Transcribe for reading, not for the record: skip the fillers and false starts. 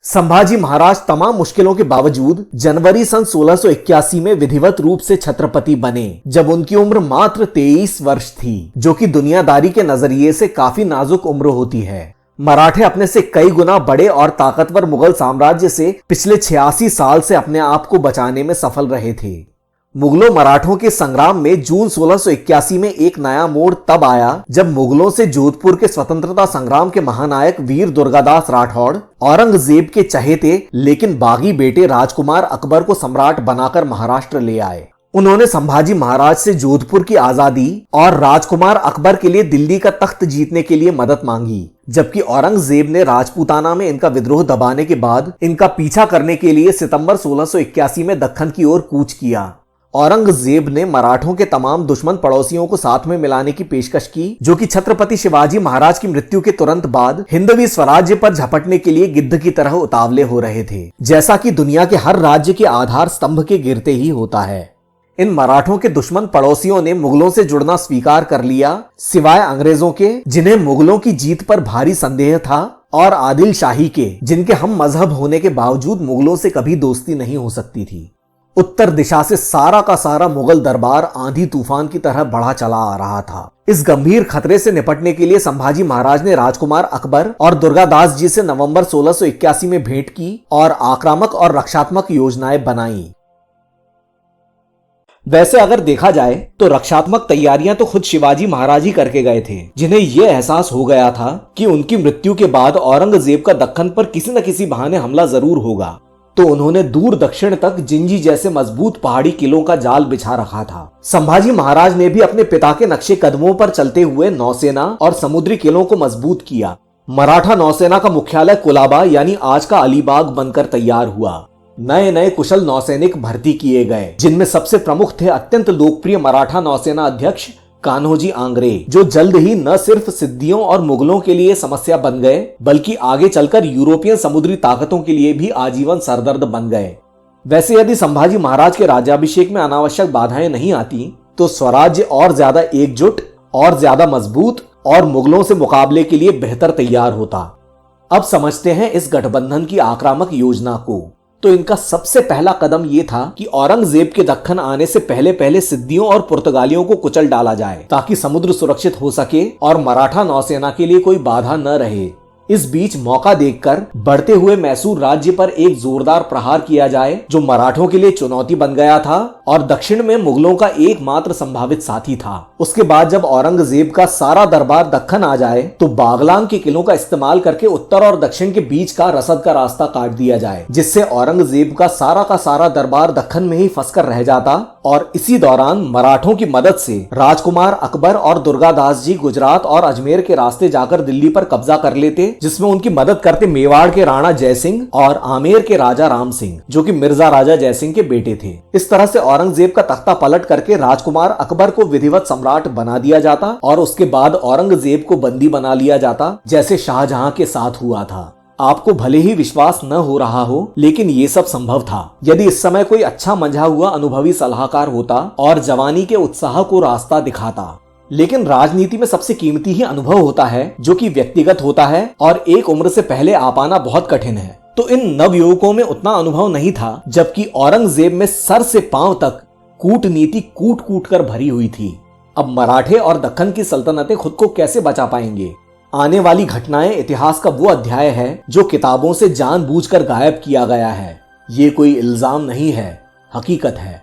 संभाजी महाराज तमाम मुश्किलों के बावजूद जनवरी सन 1681 में विधिवत रूप से छत्रपति बने, जब उनकी उम्र मात्र 23 वर्ष थी, जो कि दुनियादारी के नजरिए से काफी नाजुक उम्र होती है। मराठे अपने से कई गुना बड़े और ताकतवर मुगल साम्राज्य से पिछले 86 साल से अपने आप को बचाने में सफल रहे थे। मुगलों मराठों के संग्राम में जून 1681 में एक नया मोड़ तब आया जब मुगलों से जोधपुर के स्वतंत्रता संग्राम के महानायक वीर दुर्गादास राठौड़ औरंगजेब के चहेते लेकिन बागी बेटे राजकुमार अकबर को सम्राट बनाकर महाराष्ट्र ले आए। उन्होंने संभाजी महाराज से जोधपुर की आजादी और राजकुमार अकबर के लिए दिल्ली का तख्त जीतने के लिए मदद मांगी, जबकि औरंगजेब ने राजपूताना में इनका विद्रोह दबाने के बाद इनका पीछा करने के लिए सितंबर 1681 में दक्खन की ओर कूच किया। औरंगजेब ने मराठों के तमाम दुश्मन पड़ोसियों को साथ में मिलाने की पेशकश की, जो कि छत्रपति शिवाजी महाराज की मृत्यु के तुरंत बाद हिंदवी स्वराज्य पर झपटने के लिए गिद्ध की तरह उतावले हो रहे थे, जैसा कि दुनिया के हर राज्य के आधार स्तंभ के गिरते ही होता है। इन मराठों के दुश्मन पड़ोसियों ने मुगलों से जुड़ना स्वीकार कर लिया, सिवाय अंग्रेजों के, जिन्हें मुगलों की जीत पर भारी संदेह था, और आदिल शाही के, जिनके हम मजहब होने के बावजूद मुगलों से कभी दोस्ती नहीं हो सकती थी। उत्तर दिशा से सारा का सारा मुगल दरबार आंधी तूफान की तरह बढ़ा चला आ रहा था। इस गंभीर खतरे से निपटने के लिए संभाजी महाराज ने राजकुमार अकबर और दुर्गादास जी से नवंबर 1681 में भेंट की और आक्रामक और रक्षात्मक योजनाएं बनाई। वैसे अगर देखा जाए तो रक्षात्मक तैयारियां तो खुद शिवाजी महाराज ही करके गए थे, जिन्हें यह एहसास हो गया था कि उनकी मृत्यु के बाद औरंगजेब का दक्खन पर किसी न किसी बहाने हमला जरूर होगा। तो उन्होंने दूर दक्षिण तक जिंजी जैसे मजबूत पहाड़ी किलों का जाल बिछा रखा था। संभाजी महाराज ने भी अपने पिता के नक्शे कदमों पर चलते हुए नौसेना और समुद्री किलों को मजबूत किया। मराठा नौसेना का मुख्यालय कुलाबा यानी आज का अलीबाग बनकर तैयार हुआ। नए नए कुशल नौसैनिक भर्ती किए गए, जिनमें सबसे प्रमुख थे अत्यंत लोकप्रिय मराठा नौसेना अध्यक्ष कान्होजी आंग्रे, जो जल्द ही न सिर्फ सिद्धियों और मुगलों के लिए समस्या बन गए, बल्कि आगे चलकर यूरोपियन समुद्री ताकतों के लिए भी आजीवन सरदर्द बन गए। वैसे यदि संभाजी महाराज के राज्याभिषेक में अनावश्यक बाधाएं नहीं आती, तो स्वराज्य और ज्यादा एकजुट और ज्यादा मजबूत और मुगलों से मुकाबले के लिए बेहतर तैयार होता। अब समझते हैं इस गठबंधन की आक्रामक योजना को। तो इनका सबसे पहला कदम यह था कि औरंगजेब के दक्खन आने से पहले पहले सिद्धियों और पुर्तगालियों को कुचल डाला जाए, ताकि समुद्र सुरक्षित हो सके और मराठा नौसेना के लिए कोई बाधा न रहे। इस बीच मौका देखकर बढ़ते हुए मैसूर राज्य पर एक जोरदार प्रहार किया जाए, जो मराठों के लिए चुनौती बन गया था और दक्षिण में मुगलों का एकमात्र संभावित साथी था। उसके बाद जब औरंगजेब का सारा दरबार दक्खन आ जाए, तो बागलान के किलों का इस्तेमाल करके उत्तर और दक्षिण के बीच का रसद का रास्ता काट दिया जाए, जिससे औरंगजेब का सारा दरबार दक्खन में ही फंसकर रह जाता। और इसी दौरान मराठों की मदद से राजकुमार अकबर और दुर्गादास जी गुजरात और अजमेर के रास्ते जाकर दिल्ली पर कब्जा कर लेते, जिसमें उनकी मदद करते मेवाड़ के राणा जयसिंह और आमेर के राजा राम सिंह, जो कि मिर्जा राजा जयसिंह के बेटे थे। इस तरह से औरंगजेब का तख्ता पलट करके राजकुमार अकबर को विधिवत सम्राट बना दिया जाता और उसके बाद औरंगजेब को बंदी बना लिया जाता, जैसे शाहजहां के साथ हुआ था। आपको भले ही विश्वास न हो रहा हो, लेकिन ये सब संभव था यदि इस समय कोई अच्छा मंझा हुआ अनुभवी सलाहकार होता और जवानी के उत्साह को रास्ता दिखाता। लेकिन राजनीति में सबसे कीमती ही अनुभव होता है, जो कि व्यक्तिगत होता है और एक उम्र से पहले आ पाना बहुत कठिन है। तो इन नवयुवकों में उतना अनुभव नहीं था, जबकि औरंगजेब में सर से पांव तक कूटनीति कूट कूट कर भरी हुई थी। अब मराठे और दक्खन की सल्तनतें खुद को कैसे बचा पाएंगे? आने वाली घटनाएं इतिहास का वो अध्याय है जो किताबों से जानबूझकर गायब किया गया है। ये कोई इल्जाम नहीं है, हकीकत है।